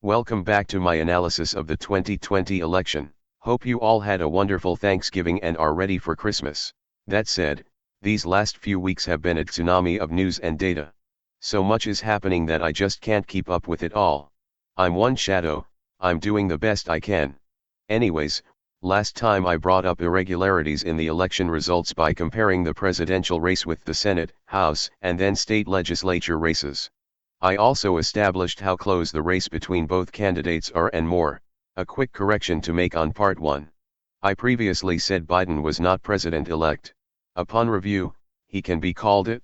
Welcome back to my analysis of the 2020 election. Hope you all had a wonderful Thanksgiving and are ready for Christmas. That said, these last few weeks have been a tsunami of news and data. So much is happening that I just can't keep up with it all. I'm one shadow, I'm doing the best I can. Anyways, last time I brought up irregularities in the election results by comparing the presidential race with the Senate, House, and then state legislature races. I also established how close the race between both candidates are and more. A quick correction to make on part 1. I previously said Biden was not president-elect. Upon review, he can be called it.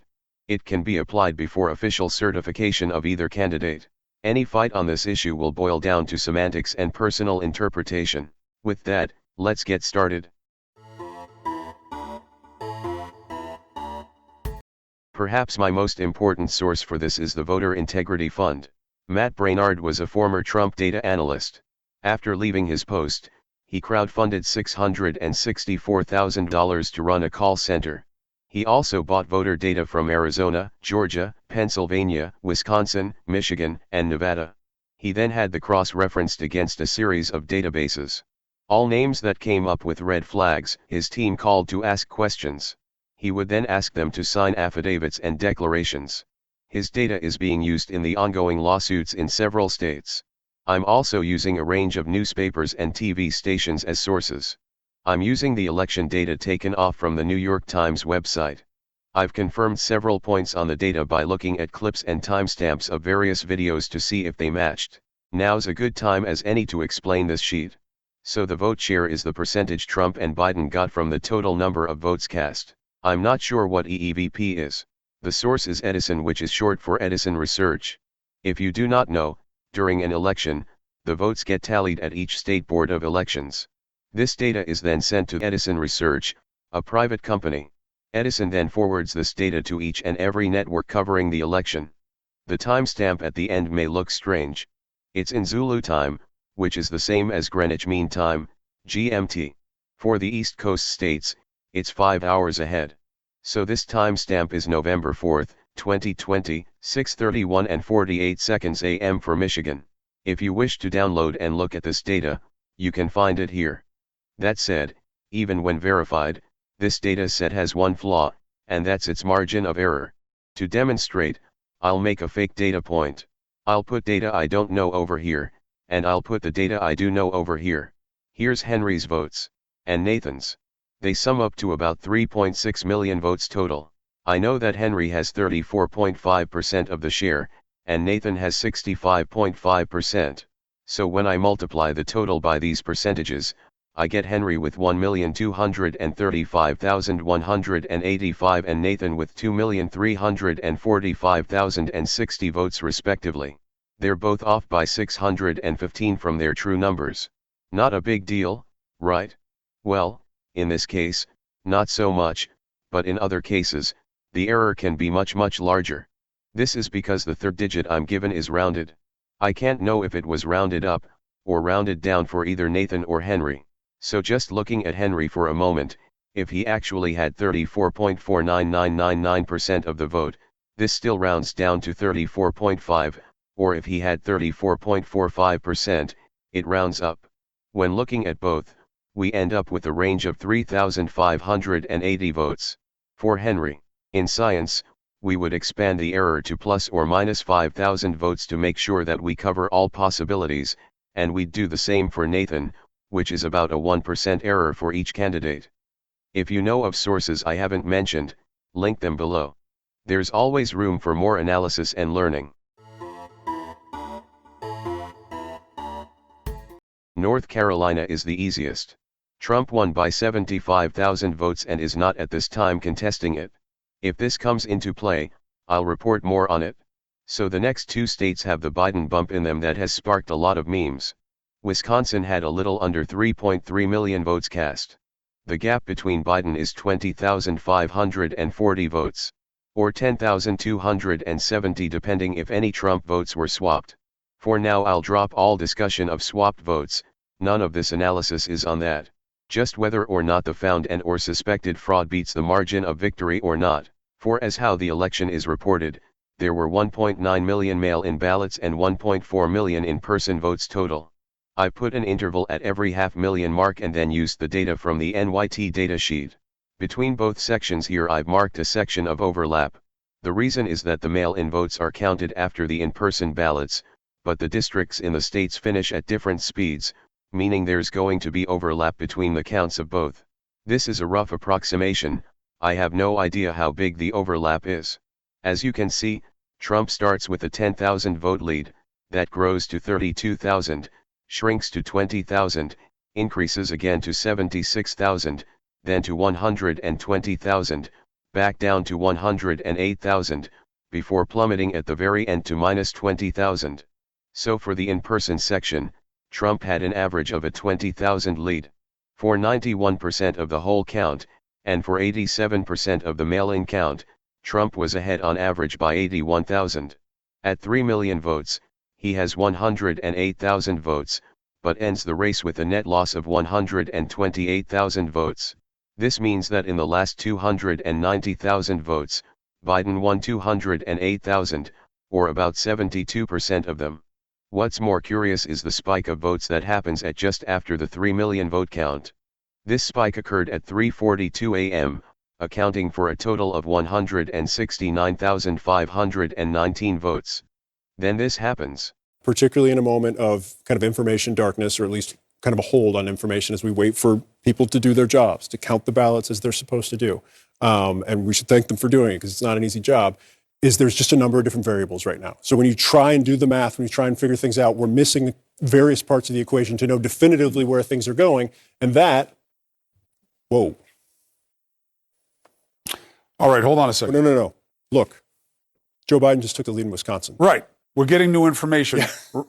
It can be applied before official certification of either candidate. Any fight on this issue will boil down to semantics and personal interpretation. With that, let's get started. Perhaps my most important source for this is the Voter Integrity Fund. Matt Brainard was a former Trump data analyst. After leaving his post, he crowdfunded $664,000 to run a call center. He also bought voter data from Arizona, Georgia, Pennsylvania, Wisconsin, Michigan, and Nevada. He then had the cross-referenced against a series of databases. All names that came up with red flags, his team called to ask questions. He would then ask them to sign affidavits and declarations. His data is being used in the ongoing lawsuits in several states. I'm also using a range of newspapers and TV stations as sources. I'm using the election data taken off from the New York Times website. I've confirmed several points on the data by looking at clips and timestamps of various videos to see if they matched. Now's a good time as any to explain this sheet. So the vote share is the percentage Trump and Biden got from the total number of votes cast. I'm not sure what EEVP is. The source is Edison, which is short for Edison Research. If you do not know, during an election, the votes get tallied at each state board of elections. This data is then sent to Edison Research, a private company. Edison then forwards this data to each and every network covering the election. The timestamp at the end may look strange. It's in Zulu time, which is the same as Greenwich Mean Time, GMT. For the East Coast states, it's 5 hours ahead. So this timestamp is November 4th, 2020, 6:31 and 48 seconds AM for Michigan. If you wish to download and look at this data, you can find it here. That said, even when verified, this data set has one flaw, and that's its margin of error. To demonstrate, I'll make a fake data point. I'll put data I don't know over here, and I'll put the data I do know over here. Here's Henry's votes, and Nathan's. They sum up to about 3.6 million votes total. I know that Henry has 34.5% of the share, and Nathan has 65.5%. So when I multiply the total by these percentages, I get Henry with 1,235,185 and Nathan with 2,345,060 votes respectively. They're both off by 615 from their true numbers. Not a big deal, right? Well, in this case, not so much, but in other cases, the error can be much larger. This is because the third digit I'm given is rounded. I can't know if it was rounded up, or rounded down for either Nathan or Henry. So just looking at Henry for a moment, if he actually had 34.49999% of the vote, this still rounds down to 34.5, or if he had 34.45%, it rounds up. When looking at both, we end up with a range of 3,580 votes. For Henry, in science, we would expand the error to plus or minus 5,000 votes to make sure that we cover all possibilities, and we'd do the same for Nathan, which is about a 1% error for each candidate. If you know of sources I haven't mentioned, link them below. There's always room for more analysis and learning. North Carolina is the easiest. Trump won by 75,000 votes and is not at this time contesting it. If this comes into play, I'll report more on it. So the next two states have the Biden bump in them that has sparked a lot of memes. Wisconsin had a little under 3.3 million votes cast. The gap between Biden is 20,540 votes. Or 10,270 depending if any Trump votes were swapped. For now I'll drop all discussion of swapped votes, none of this analysis is on that. Just whether or not the found and or suspected fraud beats the margin of victory or not. For as how the election is reported, there were 1.9 million mail-in ballots and 1.4 million in-person votes total. I put an interval at every half-million mark and then used the data from the NYT datasheet. Between both sections here I've marked a section of overlap. The reason is that the mail-in votes are counted after the in-person ballots, but the districts in the states finish at different speeds, meaning there's going to be overlap between the counts of both. This is a rough approximation, I have no idea how big the overlap is. As you can see, Trump starts with a 10,000 vote lead, that grows to 32,000, shrinks to 20,000, increases again to 76,000, then to 120,000, back down to 108,000, before plummeting at the very end to -20,000. So for the in-person section, Trump had an average of a 20,000 lead. For 91% of the whole count, and for 87% of the mail-in count, Trump was ahead on average by 81,000. At 3 million votes, he has 108,000 votes, but ends the race with a net loss of 128,000 votes. This means that in the last 290,000 votes, Biden won 208,000, or about 72% of them. What's more curious is the spike of votes that happens at just after the 3 million vote count. This spike occurred at 3:42 a.m., accounting for a total of 169,519 votes. Then this happens. Particularly in a moment of kind of information darkness, or at least kind of a hold on information as we wait for people to do their jobs, to count the ballots as they're supposed to do. And we should thank them for doing it because it's not an easy job. There's just a number of different variables right now. So when you try and do the math, when you try and figure things out, we're missing various parts of the equation to know definitively where things are going. And that, whoa. All right, hold on a second. No. Look, Joe Biden just took the lead in Wisconsin. Right. We're getting new information. Yeah.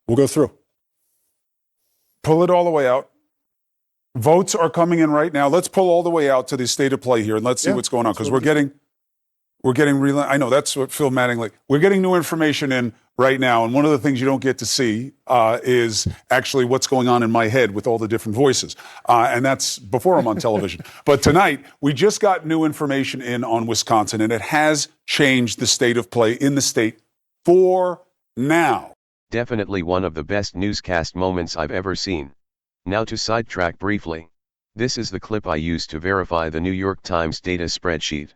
We'll go through. Pull it all the way out. Votes are coming in right now. Let's pull all the way out to the state of play here and let's see what's going on, because we're getting real. I know that's what Phil Mattingly. We're getting new information in right now, and one of the things you don't get to see is actually what's going on in my head with all the different voices, and that's before I'm on television. But tonight we just got new information in on Wisconsin, and it has changed the state of play in the state for now. Definitely one of the best newscast moments I've ever seen. Now to sidetrack briefly. This is the clip I used to verify the New York Times data spreadsheet.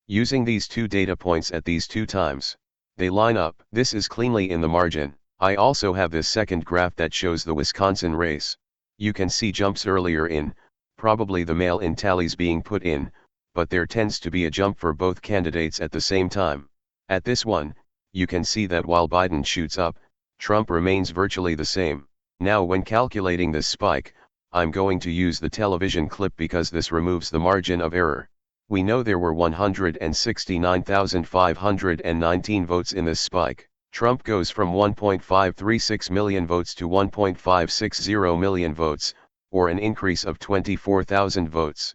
Using these two data points at these two times, they line up. This is cleanly in the margin. I also have this second graph that shows the Wisconsin race. You can see jumps earlier in, probably the mail-in tallies being put in, but there tends to be a jump for both candidates at the same time. At this one, you can see that while Biden shoots up, Trump remains virtually the same. Now when calculating this spike, I'm going to use the television clip because this removes the margin of error. We know there were 169,519 votes in this spike. Trump goes from 1.536 million votes to 1.560 million votes, or an increase of 24,000 votes.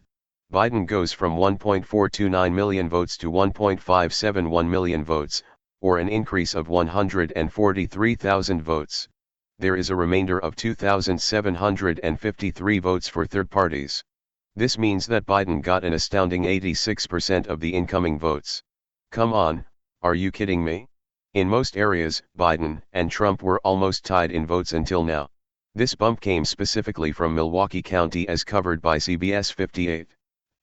Biden goes from 1.429 million votes to 1.571 million votes, or an increase of 143,000 votes. There is a remainder of 2,753 votes for third parties. This means that Biden got an astounding 86% of the incoming votes. Come on, are you kidding me? In most areas, Biden and Trump were almost tied in votes until now. This bump came specifically from Milwaukee County as covered by CBS 58.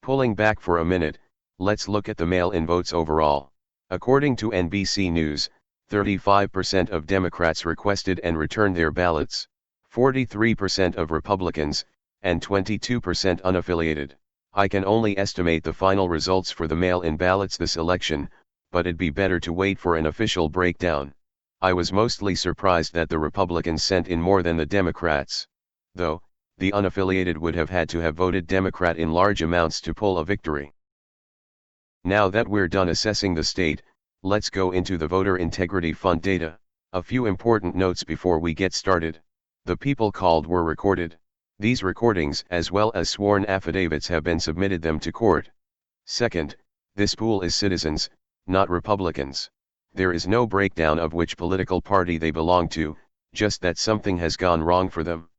Pulling back for a minute, let's look at the mail-in votes overall. According to NBC News, 35% of Democrats requested and returned their ballots, 43% of Republicans, and 22% unaffiliated. I can only estimate the final results for the mail-in ballots this election, but it'd be better to wait for an official breakdown. I was mostly surprised that the Republicans sent in more than the Democrats. Though, the unaffiliated would have had to have voted Democrat in large amounts to pull a victory. Now that we're done assessing the state, let's go into the Voter Integrity Fund data. A few important notes before we get started. The people called were recorded. These recordings as well as sworn affidavits have been submitted them to court. Second, this pool is citizens, not Republicans. There is no breakdown of which political party they belong to, just that something has gone wrong for them.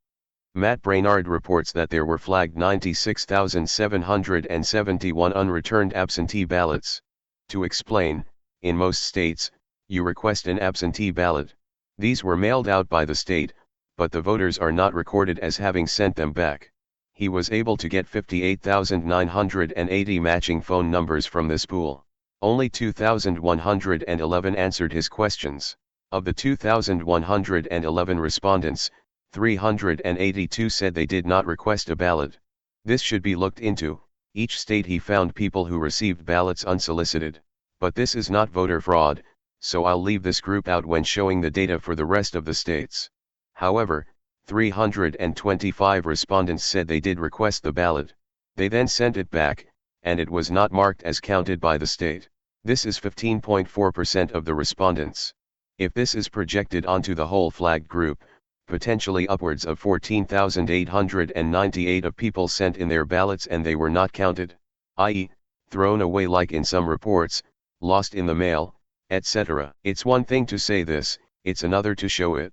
Matt Brainard reports that there were flagged 96,771 unreturned absentee ballots. To explain, in most states, you request an absentee ballot. These were mailed out by the state, but the voters are not recorded as having sent them back. He was able to get 58,980 matching phone numbers from this pool. Only 2,111 answered his questions. Of the 2,111 respondents, 382 said they did not request a ballot. This should be looked into. Each state he found people who received ballots unsolicited. But this is not voter fraud, so I'll leave this group out when showing the data for the rest of the states. However, 325 respondents said they did request the ballot. They then sent it back, and it was not marked as counted by the state. This is 15.4% of the respondents. If this is projected onto the whole flagged group, potentially upwards of 14,898 of people sent in their ballots and they were not counted, i.e., thrown away like in some reports, lost in the mail, etc. It's one thing to say this, it's another to show it.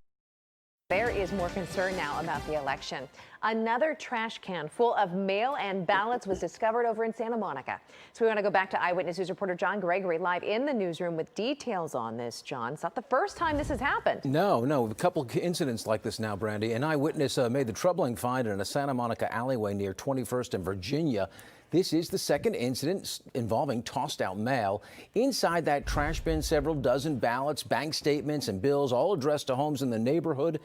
There is more concern now about the election. Another trash can full of mail-in ballots was discovered over in Santa Monica. So we want to go back to Eyewitness News reporter John Gregory live in the newsroom with details on this. John, it's not the first time this has happened. No, a couple of incidents like this now, Brandy. An eyewitness made the troubling find in a Santa Monica alleyway near 21st and Virginia. This is the second incident involving tossed out mail. Inside that trash bin, several dozen ballots, bank statements, and bills, all addressed to homes in the neighborhood.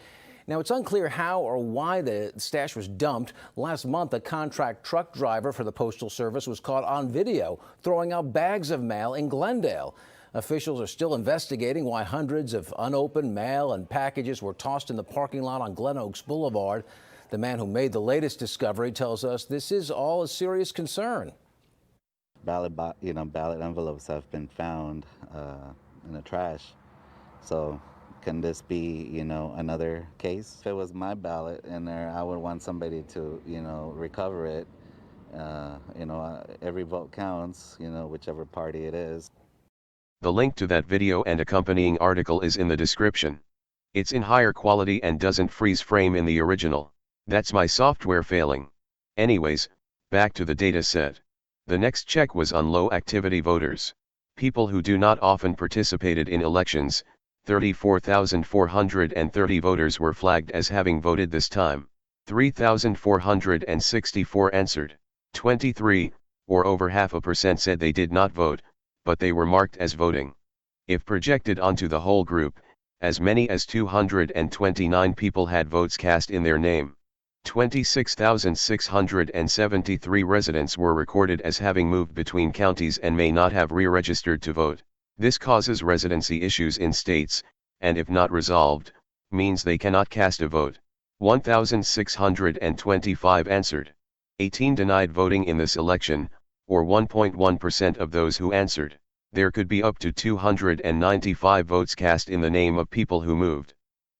Now, it's unclear how or why the stash was dumped. Last month, a contract truck driver for the Postal Service was caught on video throwing out bags of mail in Glendale. Officials are still investigating why hundreds of unopened mail and packages were tossed in the parking lot on Glen Oaks Boulevard. The man who made the latest discovery tells us this is all a serious concern. Ballot envelopes have been found in the trash. So can this be, another case? If it was my ballot in there, I would want somebody to, recover it. Every vote counts, whichever party it is. The link to that video and accompanying article is in the description. It's in higher quality and doesn't freeze frame in the original. That's my software failing. Anyways, back to the data set. The next check was on low activity voters. People who do not often participated in elections. 34,430 voters were flagged as having voted this time. 3,464 answered. 23, or over 0.5%, said they did not vote, but they were marked as voting. If projected onto the whole group, as many as 229 people had votes cast in their name. 26,673 residents were recorded as having moved between counties and may not have re-registered to vote. This causes residency issues in states, and if not resolved, means they cannot cast a vote. 1,625 answered. 18 denied voting in this election, or 1.1% of those who answered. There could be up to 295 votes cast in the name of people who moved.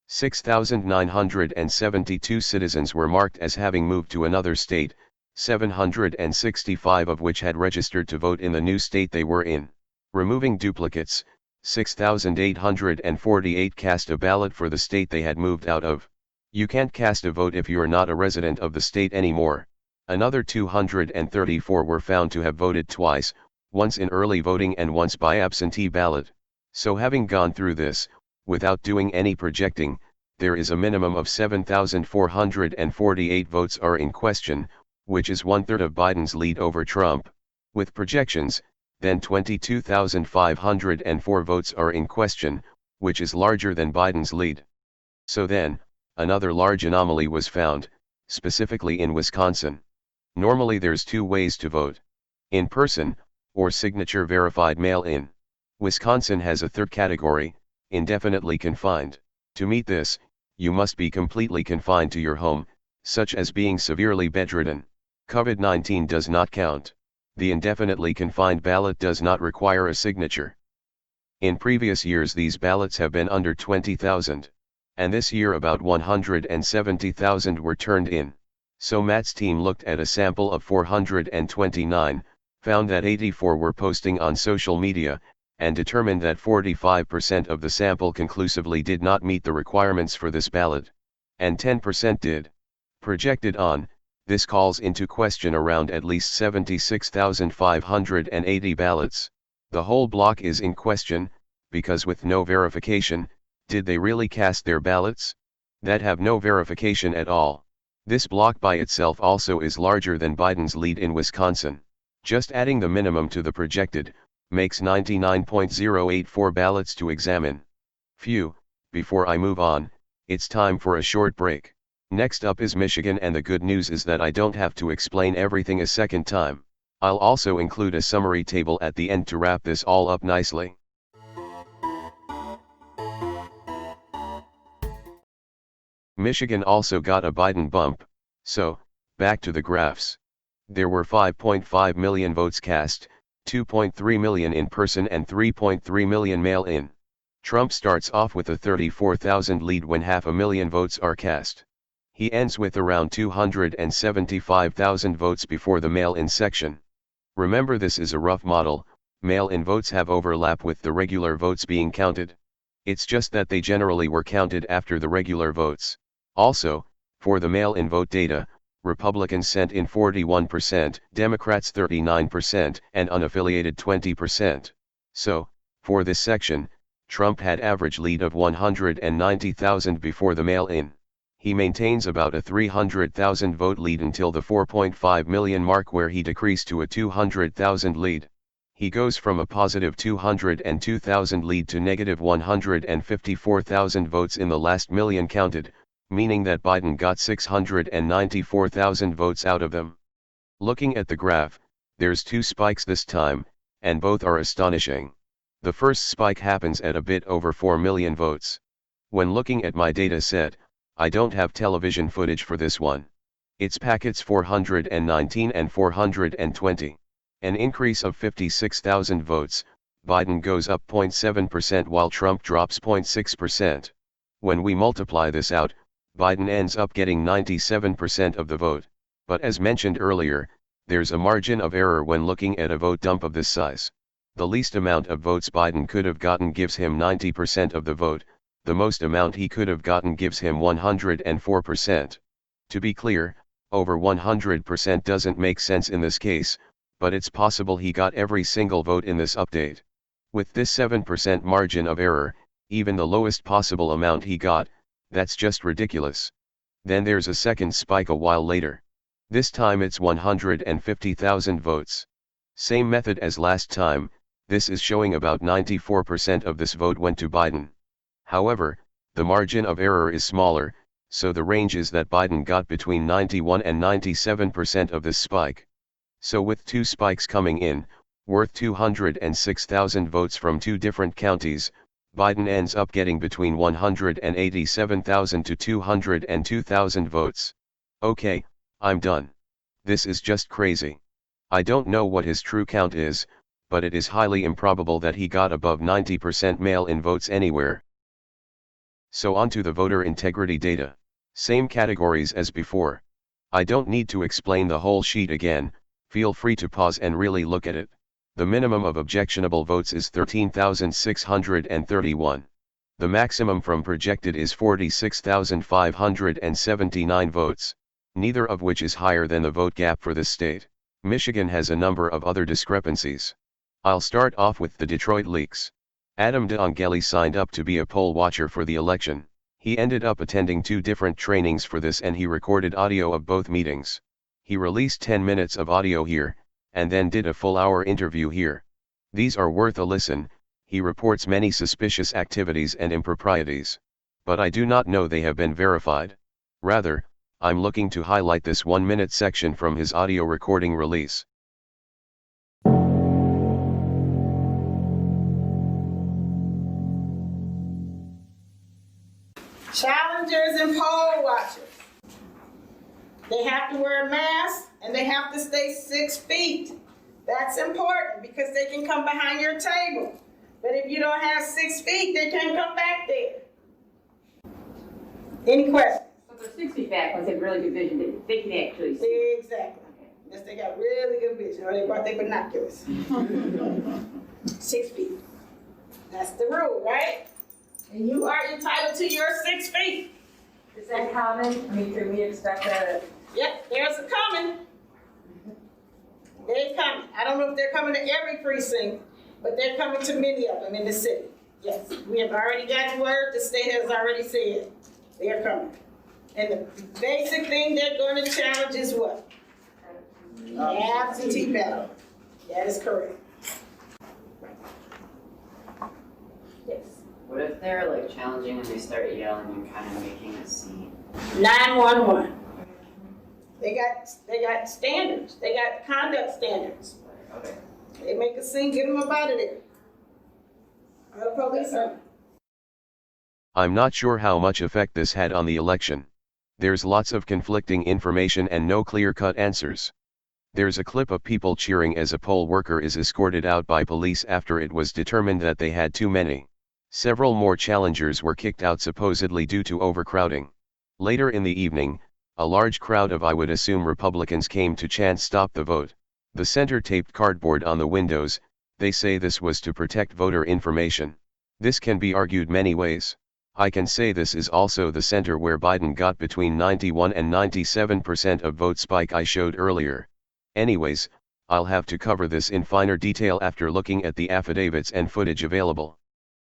6,972 citizens were marked as having moved to another state, 765 of which had registered to vote in the new state they were in. Removing duplicates, 6,848 cast a ballot for the state they had moved out of. You can't cast a vote if you're not a resident of the state anymore. Another 234 were found to have voted twice, once in early voting and once by absentee ballot. So having gone through this, without doing any projecting, there is a minimum of 7,448 votes are in question, which is 1/3 of Biden's lead over Trump. With projections, then 22,504 votes are in question, which is larger than Biden's lead. So then, another large anomaly was found, specifically in Wisconsin. Normally there's two ways to vote: in person, or signature verified mail-in. Wisconsin has a third category, indefinitely confined. To meet this, you must be completely confined to your home, such as being severely bedridden. COVID-19 does not count. The indefinitely confined ballot does not require a signature. In previous years these ballots have been under 20,000. And this year about 170,000 were turned in. So Matt's team looked at a sample of 429, found that 84 were posting on social media, and determined that 45% of the sample conclusively did not meet the requirements for this ballot. And 10% did. Projected on, this calls into question around at least 76,580 ballots. The whole block is in question, because with no verification, did they really cast their ballots? That have no verification at all. This block by itself also is larger than Biden's lead in Wisconsin. Just adding the minimum to the projected, makes 99.084 ballots to examine. Phew, before I move on, it's time for a short break. Next up is Michigan, and the good news is that I don't have to explain everything a second time. I'll also include a summary table at the end to wrap this all up nicely. Michigan also got a Biden bump, so, back to the graphs. There were 5.5 million votes cast, 2.3 million in person and 3.3 million mail-in. Trump starts off with a 34,000 lead when 500,000 votes are cast. He ends with around 275,000 votes before the mail-in section. Remember, this is a rough model. Mail-in votes have overlap with the regular votes being counted. It's just that they generally were counted after the regular votes. Also, for the mail-in vote data, Republicans sent in 41%, Democrats 39%, and unaffiliated 20%. So, for this section, Trump had average lead of 190,000 before the mail-in. He maintains about a 300,000 vote lead until the 4.5 million mark, where he decreased to a 200,000 lead. He goes from a positive 202,000 lead to negative 154,000 votes in the last million counted, meaning that Biden got 694,000 votes out of them. Looking at the graph, there's two spikes this time, and both are astonishing. The first spike happens at a bit over 4 million votes. When looking at my data set, I don't have television footage for this one. It's packets 419 and 420. An increase of 56,000 votes, Biden goes up 0.7% while Trump drops 0.6%. When we multiply this out, Biden ends up getting 97% of the vote. But as mentioned earlier, there's a margin of error when looking at a vote dump of this size. The least amount of votes Biden could have gotten gives him 90% of the vote, the most amount he could have gotten gives him 104%. To be clear, over 100% doesn't make sense in this case, but it's possible he got every single vote in this update. With this 7% margin of error, even the lowest possible amount he got, that's just ridiculous. Then there's a second spike a while later. This time it's 150,000 votes. Same method as last time, this is showing about 94% of this vote went to Biden. However, the margin of error is smaller, so the range is that Biden got between 91 and 97% of this spike. So with two spikes coming in, worth 206,000 votes from two different counties, Biden ends up getting between 187,000 to 202,000 votes. Okay, I'm done. This is just crazy. I don't know what his true count is, but it is highly improbable that he got above 90% mail-in votes anywhere. So on to the voter integrity data. Same categories as before. I don't need to explain the whole sheet again, feel free to pause and really look at it. The minimum of objectionable votes is 13,631. The maximum from projected is 46,579 votes, neither of which is higher than the vote gap for this state. Michigan has a number of other discrepancies. I'll start off with the Detroit leaks. Adam DeAngeli signed up to be a poll watcher for the election. He ended up attending two different trainings for this, and he recorded audio of both meetings. He released 10 minutes of audio here, and then did a full-hour interview here. These are worth a listen. He reports many suspicious activities and improprieties. But I do not know they have been verified. Rather, I'm looking to highlight this 1-minute section from his audio recording release. Challengers and poll watchers. They have to wear a mask and they have to stay 6 feet. That's important because they can come behind your table. But if you don't have 6 feet, they can't come back there. Any questions? So they're 6 feet back once they have really good vision. They can actually see. Exactly. Yes, they got really good vision, or they brought their binoculars. 6 feet. That's the rule, right? And you are entitled to your 6 feet. Is that common? I mean, can we expect that? Yep, there's a coming. They're coming. I don't know if they're coming to every precinct, but they're coming to many of them in the city. Yes, we have already gotten word, the state has already said they're coming. And the basic thing they're going to challenge is what? Absentee ballot. That is correct. Yes. What if they're like challenging and they start yelling and kind of making a scene? 911. They got standards. They got conduct standards. Okay. They make a scene, get them up out of there. All the police are. I'm not sure how much effect this had on the election. There's lots of conflicting information and no clear-cut answers. There's a clip of people cheering as a poll worker is escorted out by police after it was determined that they had too many. Several more challengers were kicked out supposedly due to overcrowding. Later in the evening, a large crowd of I would assume Republicans came to chant "Stop the Vote." The center taped cardboard on the windows. They say this was to protect voter information. This can be argued many ways. I can say this is also the center where Biden got between 91 and 97% of vote spike I showed earlier. Anyways, I'll have to cover this in finer detail after looking at the affidavits and footage available.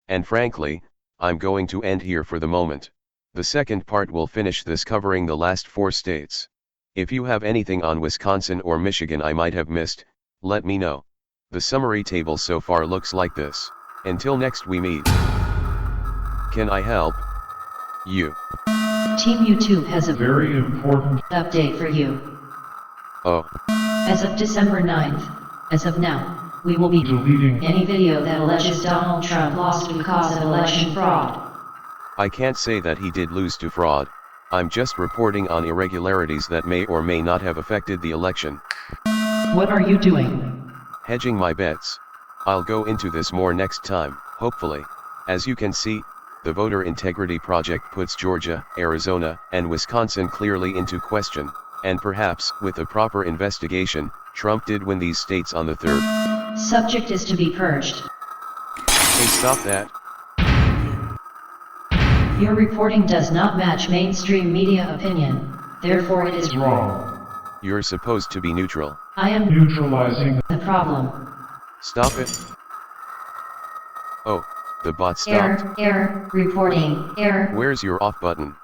And frankly, I'm going to end here for the moment. The second part will finish this covering the last 4 states. If you have anything on Wisconsin or Michigan I might have missed, let me know. The summary table so far looks like this. Until next we meet. Can I help you? Team YouTube has a very important update for you. Oh. As of December 9th, as of now, we will be deleting any video that alleges Donald Trump lost because of election fraud. I can't say that he did lose to fraud. I'm just reporting on irregularities that may or may not have affected the election. What are you doing? Hedging my bets. I'll go into this more next time, hopefully. As you can see, the Voter Integrity Project puts Georgia, Arizona, and Wisconsin clearly into question, and perhaps, with a proper investigation, Trump did win these states on the 3rd. Subject is to be purged. Hey, stop that. Your reporting does not match mainstream media opinion, therefore it is wrong. You're supposed to be neutral. I am neutralizing the problem. Stop it. Oh, the bot stopped. Error, reporting, error. Where's your off button?